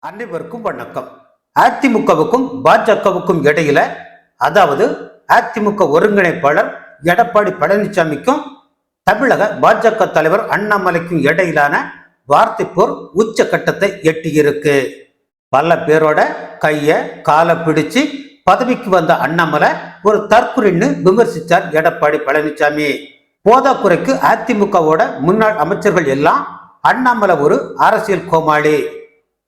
அனைவருக்கும் வணக்கம். அதிமுகவுக்கும் பாஜகவுக்கும் இடையில, அதாவது அதிமுக ஒருங்கிணைப்பாளர் எடப்பாடி பழனிசாமிக்கும் தமிழக பாஜக தலைவர் அண்ணாமலைக்கும் இடையிலான வார்த்தை போர் உச்சகட்டத்தை எட்டியிருக்கு. பல பேரோட கைய காலை பிடிச்சு பதவிக்கு வந்த அண்ணாமலை ஒரு தற்குறின்னு விமர்சித்தார் எடப்பாடி பழனிசாமி. போதாக்குறைக்கு அதிமுகவோட முன்னாள் அமைச்சர்கள் எல்லாம் அண்ணாமலை ஒரு அரசியல் கோமாளி,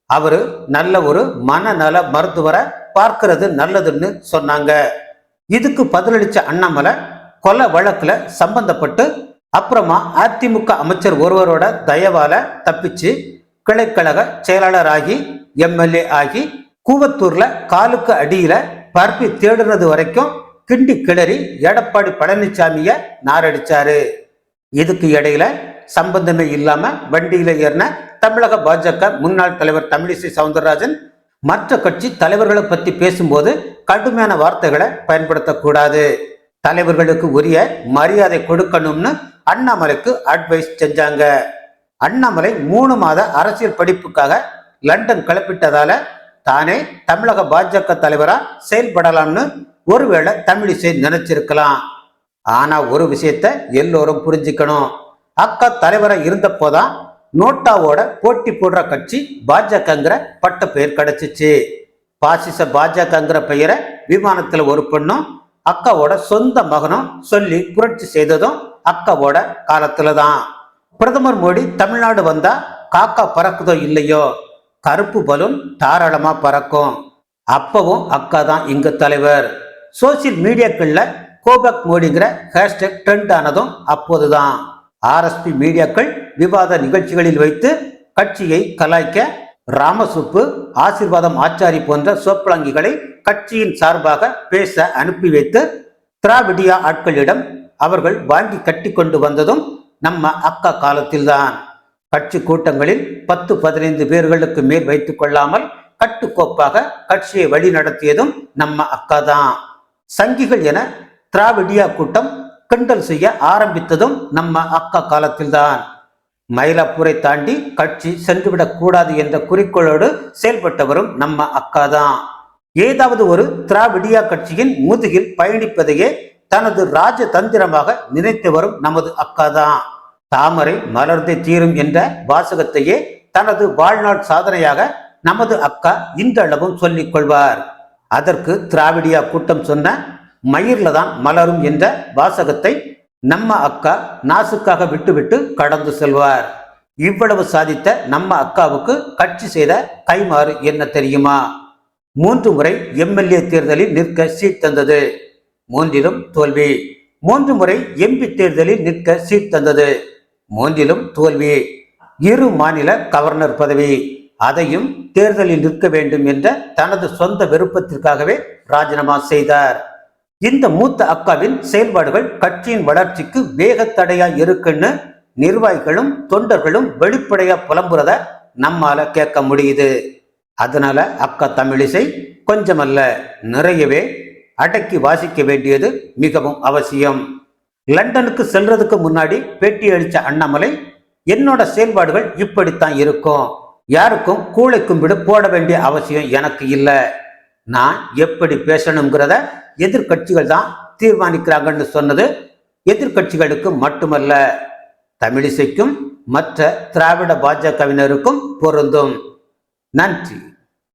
அவரு நல்ல ஒரு மனநல மருத்துவரை பார்க்கிறது நல்லதுன்னு சொன்னாங்க. இதுக்கு பதிலளிச்ச அண்ணாமலை கொலை வழக்குல சம்பந்தப்பட்டு அப்புறமா அதிமுக அமைச்சர் ஒருவரோட தயவால தப்பிச்சு கிளைக்கழக செயலாளராகி எம்எல்ஏ ஆகி கூவத்தூர்ல காலுக்கு அடியில பரப்பி தேடுறது வரைக்கும் கிண்டி கிளறி எடப்பாடி பழனிசாமிய நாரடிச்சாரு. இதுக்கு இடையில சம்பந்தமே இல்லாம வண்டியில ஏறின தமிழக பாஜக முன்னாள் தலைவர் தமிழிசை சவுந்தரராஜன் மற்ற கட்சி தலைவர்களை பத்தி பேசும்போது கடுமையான வார்த்தைகளை பயன்படுத்தக்கூடாது, தலைவர்களுக்கு உரிய மரியாதை கொடுக்கணும்னு அண்ணாமலைக்கு அட்வைஸ் செஞ்சாங்க. அண்ணாமலை 3 மாத அரசியல் படிப்புக்காக லண்டன் கிளப்பிட்டதால தானே தமிழக பாஜக தலைவரா செயல்படலாம்னு ஒருவேளை தமிழிசை நினைச்சிருக்கலாம். ஆனா ஒரு விஷயத்த எல்லோரும் புரிஞ்சுக்கணும், அக்கா தலைவரா இருந்தப்போதான் நோட்டாவோட போட்டி போடுற கட்சி பாஜகங்கிற பட்ட பெயர் கிடைச்சிச்சு. பாசிச பாஜகங்கிற பெயரை விமானத்துல ஒரு பெண்ணும் அக்காவோட சொந்த மகனும் சொல்லி புரட்சி செய்ததும் அக்காவோட காலத்துலதான். பிரதமர் மோடி தமிழ்நாடு வந்தா காக்கா பறக்குதோ இல்லையோ, கருப்பு பலூன் தாராளமா பறக்கும். அப்பவும் அக்கா தான் இங்க தலைவர். சோசியல் மீடியாக்கள்ல கோபேக் மோடிங்கிற ஹேஷ்டேக் ட்ரெண்ட் ஆனதும் அப்போதுதான். ஆர்எஸ்பி மீடியாக்கள் விவாத நிகழ்ச்சிகளில் வைத்து கட்சியை கலாய்க்க ராமசுப்பு, ஆசீர்வாதம் ஆச்சாரி போன்ற சோப்பலாங்கிகளை கட்சியின் சார்பாக பேச அனுப்பி வைத்து திராவிடியா ஆட்களிடம் அவர்கள் வாங்கி கட்டி கொண்டு வந்ததும் நம்ம அக்கா காலத்தில்தான். கட்சி கூட்டங்களில் 10-15 பேர்களுக்கு மேல் வைத்துக் கொள்ளாமல் கட்டுக்கோப்பாக கட்சியை வழி நடத்தியதும் நம்ம அக்கா தான். சங்கிகள் என திராவிடியா கூட்டம் கிண்டல் செய்ய ஆரம்பித்ததும் நம்ம அக்கா காலத்தில்தான். மயிலாப்பூரை தாண்டி கட்சி சென்றுவிடக் கூடாது என்ற குறிக்கோளோடு செயல்பட்டவரும் நம்ம அக்கா தான். ஏதாவது ஒரு திராவிடியா கட்சியின் முதுகில் பயணிப்பதையே தனது ராஜதந்திரமாக நினைத்து வரும் நமது அக்கா தான். தாமரை மலர்ந்தே தீரும் என்ற வாசகத்தையே தனது வாழ்நாள் சாதனையாக நமது அக்கா இன்றளவும் சொல்லிக் கொள்வார். அதற்கு திராவிடியா கூட்டம் சொன்ன மயிர்ல தான் மலரும் என்ற வாசகத்தை நம்ம அக்கா நாசுக்காக விட்டுவிட்டு கடந்து செல்வார். இவ்வளவு சாதித்த நம்ம அக்காவுக்கு கட்சி செய்த கைமாறு என்ன தெரியுமா? 3 முறை எம்எல்ஏ தேர்தலில் நிற்க சீட் தந்தது, 3லும் தோல்வி. 3 முறை எம்பி தேர்தலில் நிற்க சீட் தந்தது, 3லும் தோல்வி. 2 மாநில கவர்னர் பதவி, அதையும் தேர்தலில் நிற்க வேண்டும் என்ற தனது சொந்த விருப்பத்திற்காகவே ராஜினாமா செய்தார். இந்த மூத்த அக்காவின் செயல்பாடுகள் கட்சியின் வளர்ச்சிக்கு வேகத்தடையா இருக்குன்னு நிர்வாகிகளும் தொண்டர்களும் வெளிப்படையா புலம்புறத நம்மால கேட்க முடியுது. அதனால அக்கா தமிழிசை கொஞ்சமல்ல, நிறையவே அடக்கி வாசிக்க வேண்டியது மிகவும் அவசியம். லண்டனுக்கு செல்றதுக்கு முன்னாடி பேட்டி அளித்த அண்ணாமலை, என்னோட செயல்பாடுகள் இப்படித்தான் இருக்கும், யாருக்கும் கூளை கும்பிடு போட வேண்டிய அவசியம் எனக்கு இல்லை, நான் எப்படி பேசணுங்கிறத எதிர்கட்சிகள் தான் தீர்மானிக்கிறாங்கன்னு சொன்னது எதிர்கட்சிகளுக்கு மட்டுமல்ல, தமிழிசைக்கும் மற்ற திராவிட பாஜகவினருக்கும் பொருந்தும். நன்றி.